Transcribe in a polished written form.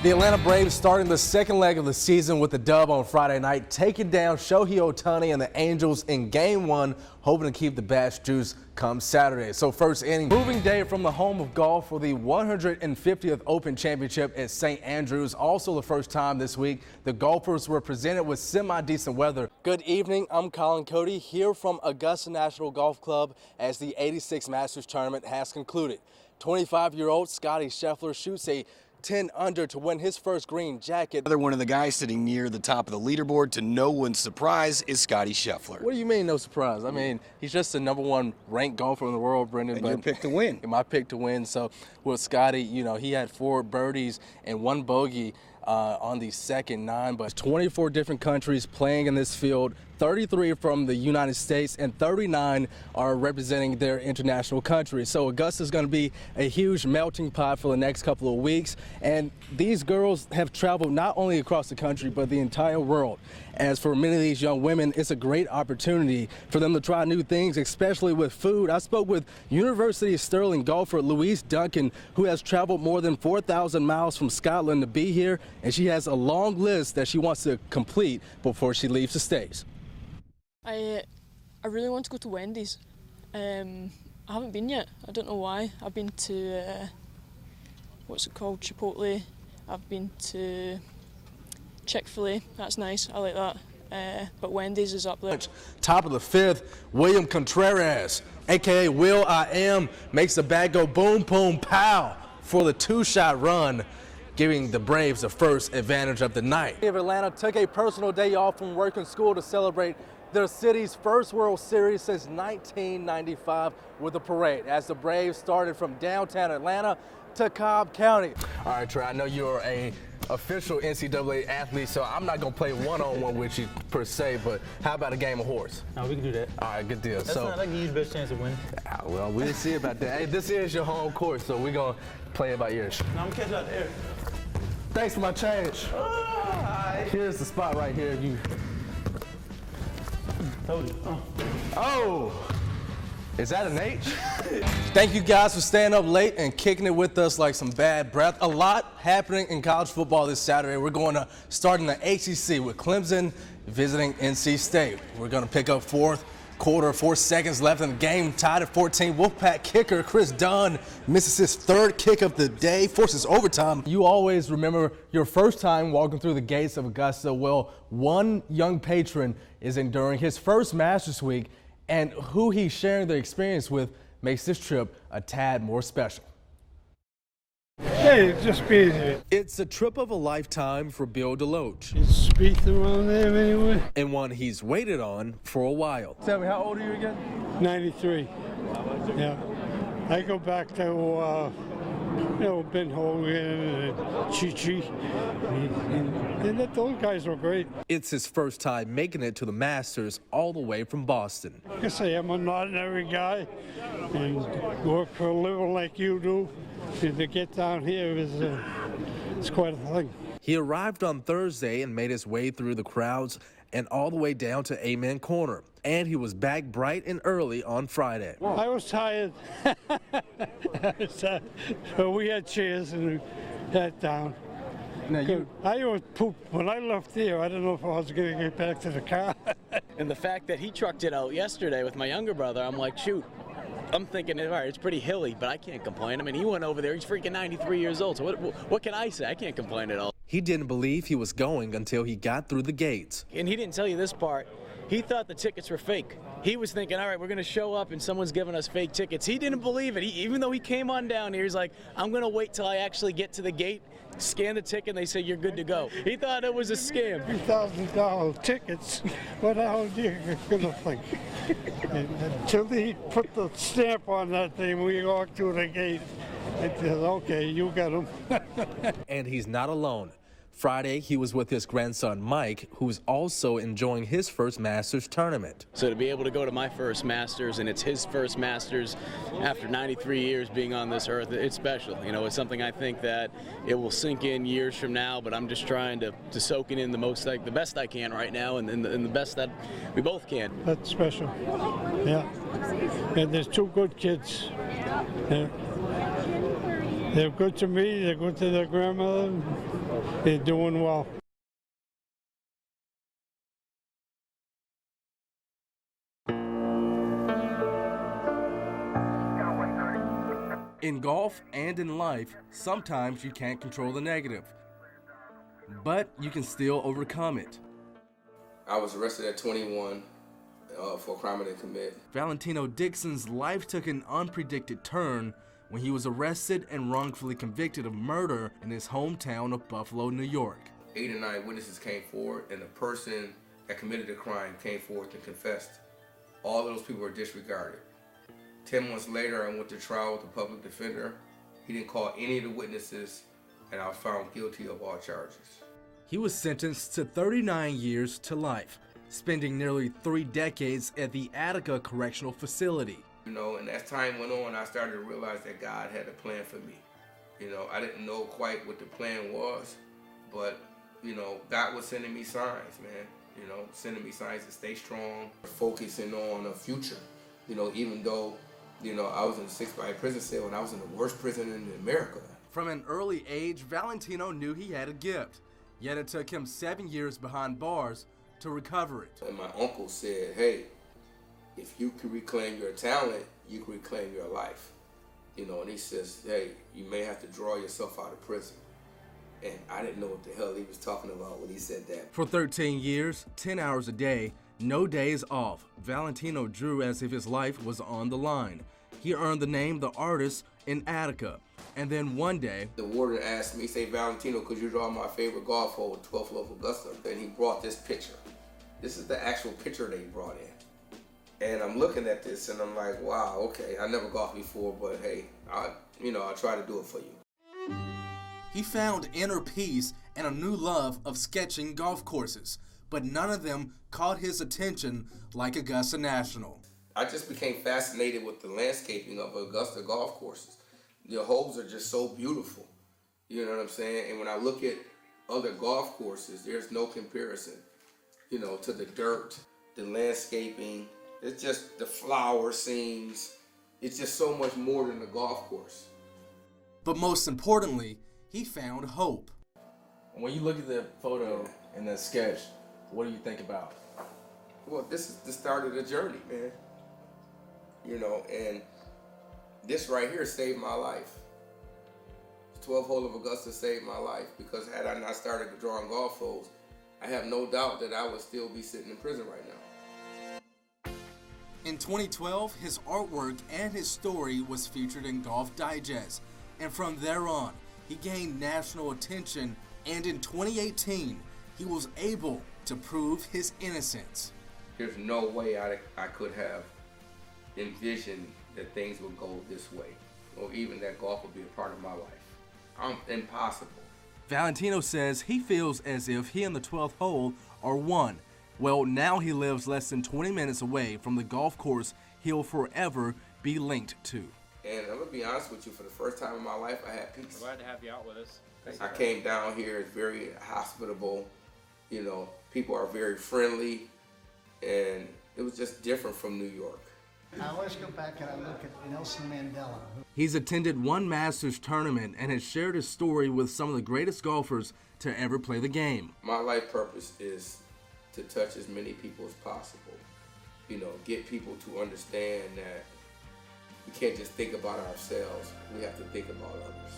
The Atlanta Braves starting the second leg of the season with a dub on Friday night, taking down Shohei Ohtani and the Angels in Game 1, hoping to keep the Bash juice come Saturday. So first inning, moving day from the home of golf for the 150th Open Championship at St. Andrews. Also the first time this week, the golfers were presented with semi-decent weather. Good evening, I'm Colin Cody here from Augusta National Golf Club as the 86 Masters Tournament has concluded. 25-year-old Scotty Scheffler shoots a 10 under to win his first green jacket. Another one of the guys sitting near the top of the leaderboard, to no one's surprise, is Scotty Scheffler. What do you mean, no surprise? I mean, he's just the #1 ranked golfer in the world, Brendan. And your pick to win. My pick to win. So with Scotty, you know, he had 4 birdies and 1 bogey on the second 9, but 24 different countries playing in this field, 33 from the United States and 39 are representing their international countries. So Augusta is going to be a huge melting pot for the next couple of weeks, and these girls have traveled not only across the country but the entire world. As for many of these young women, it's a great opportunity for them to try new things, especially with food. I spoke with University of Stirling golfer Louise Duncan, who has traveled more than 4,000 miles from Scotland to be here, and she has a long list that she wants to complete before she leaves the States. I really want to go to Wendy's. I haven't been yet. I don't know why. I've been to, what's it called, Chipotle. I've been to Chick-fil-A. That's nice. I like that. But Wendy's is up there. Top of the 5th, William Contreras, a.k.a. Will I Am, makes the bat go boom, boom, pow for the 2-shot run, giving the Braves the first advantage of the night. Atlanta took a personal day off from work and school to celebrate their city's first World Series since 1995 with a parade as the Braves started from downtown Atlanta to Cobb County. All right, Trey, I know you're a official NCAA athlete, so I'm not going to play one-on-one with you per se, but how about a game of horse? No, we can do that. All right, good deal. That's not like you the best chance of winning. Well, we'll see about that. Hey, this is your home course, so we're going to play it by ear. No, I'm catching out there. Thanks for my change. Here's the spot right here. You. Told you. Oh, is that an H? Thank you guys for staying up late and kicking it with us like some bad breath. A lot happening in college football this Saturday. We're going to start in the ACC with Clemson visiting NC State. We're going to pick up fourth quarter, 4 seconds left in the game, tied at 14. Wolfpack kicker Chris Dunn misses his 3rd kick of the day, forces overtime. You always remember your first time walking through the gates of Augusta. Well, one young patron is enduring his first Masters Week, and who he's sharing the experience with makes this trip a tad more special. Hey, just be here. It's a trip of a lifetime for Bill DeLoach. It's speed around there anyway. And one he's waited on for a while. Tell me, how old are you again? 93. Yeah. I go back to, Ben Hogan and Chi-Chi. And those guys were great. It's his first time making it to the Masters all the way from Boston. Like I say, I'm an ordinary guy and work for a living like you do. And to get down here is quite a thing. He arrived on Thursday and made his way through the crowds and all the way down to Amen Corner. And he was back bright and early on Friday. I was tired. So we had chairs and sat down. Now I was pooped. When I left here, I didn't know if I was going to get back to the car. And the fact that he trucked it out yesterday with my younger brother, I'm like, shoot. I'm thinking, all right, it's pretty hilly, but I can't complain. I mean, he went over there. He's freaking 93 years old. So what can I say? I can't complain at all. He didn't believe he was going until he got through the gates. And he didn't tell you this part. He thought the tickets were fake. He was thinking, all right, we're going to show up and someone's giving us fake tickets. He didn't believe it. Even though he came on down here, he's like, I'm going to wait till I actually get to the gate, scan the ticket, and they say you're good to go. He thought it was a scam. $3,000 tickets. What the hell are you going to think? Until he put the stamp on that thing, we walked through the gate. I said, okay, you got them. And he's not alone. Friday, he was with his grandson, Mike, who's also enjoying his first Masters tournament. So to be able to go to my first Masters, and it's his first Masters after 93 years being on this earth, it's special. You know, it's something I think that it will sink in years from now, but I'm just trying to soak it in the best I can right now, and the best that we both can. That's special. Yeah. And there's 2 good kids. Yeah. They're good to me, they're good to their grandmother, they're doing well. In golf and in life, sometimes you can't control the negative, but you can still overcome it. I was arrested at 21 for a crime I didn't commit. Valentino Dixon's life took an unpredicted turn when he was arrested and wrongfully convicted of murder in his hometown of Buffalo, New York. 8 or 9 witnesses came forward, and the person that committed the crime came forth and confessed. All of those people were disregarded. 10 months later, I went to trial with the public defender. He didn't call any of the witnesses, and I was found guilty of all charges. He was sentenced to 39 years to life, spending nearly 3 decades at the Attica Correctional Facility. You know, and as time went on, I started to realize that God had a plan for me. You know, I didn't know quite what the plan was, but, you know, God was sending me signs, man. You know, sending me signs to stay strong, focusing on a future. You know, even though, you know, I was in a 6-by prison cell and I was in the worst prison in America. From an early age, Valentino knew he had a gift, yet it took him 7 years behind bars to recover it. And my uncle said, hey, if you can reclaim your talent, you can reclaim your life. You know, and he says, hey, you may have to draw yourself out of prison. And I didn't know what the hell he was talking about when he said that. For 13 years, 10 hours a day, no days off, Valentino drew as if his life was on the line. He earned the name The Artist in Attica. And then one day, the warden asked me, say, Valentino, could you draw my favorite golf hole at 12th Love Augusta? And he brought this picture. This is the actual picture they brought in. And I'm looking at this and I'm like, wow, okay, I never golfed before, but hey, I'll try to do it for you. He found inner peace and a new love of sketching golf courses, but none of them caught his attention like Augusta National. I just became fascinated with the landscaping of Augusta golf courses. The holes are just so beautiful, you know what I'm saying? And when I look at other golf courses, there's no comparison, you know, to the dirt, the landscaping. It's just the flower scenes. It's just so much more than a golf course. But most importantly, he found hope. When you look at the photo and the sketch, what do you think about? Well, this is the start of the journey, man. You know, and this right here saved my life. 12th hole of Augusta saved my life, because had I not started drawing golf holes, I have no doubt that I would still be sitting in prison right now. In 2012, his artwork and his story was featured in Golf Digest, and from there on, he gained national attention, and in 2018, he was able to prove his innocence. There's no way I could have envisioned that things would go this way, or even that golf would be a part of my life. Impossible. Valentino says he feels as if he and the 12th hole are one. Well, now he lives less than 20 minutes away from the golf course he'll forever be linked to. And I'm gonna be honest with you, for the first time in my life, I had peace. We're glad to have you out with us. I came down here, it's very hospitable, you know, people are very friendly, and it was just different from New York. I always go back and I look at Nelson Mandela. He's attended one Masters tournament and has shared his story with some of the greatest golfers to ever play the game. My life purpose is to touch as many people as possible. You know, get people to understand that we can't just think about ourselves, we have to think about others.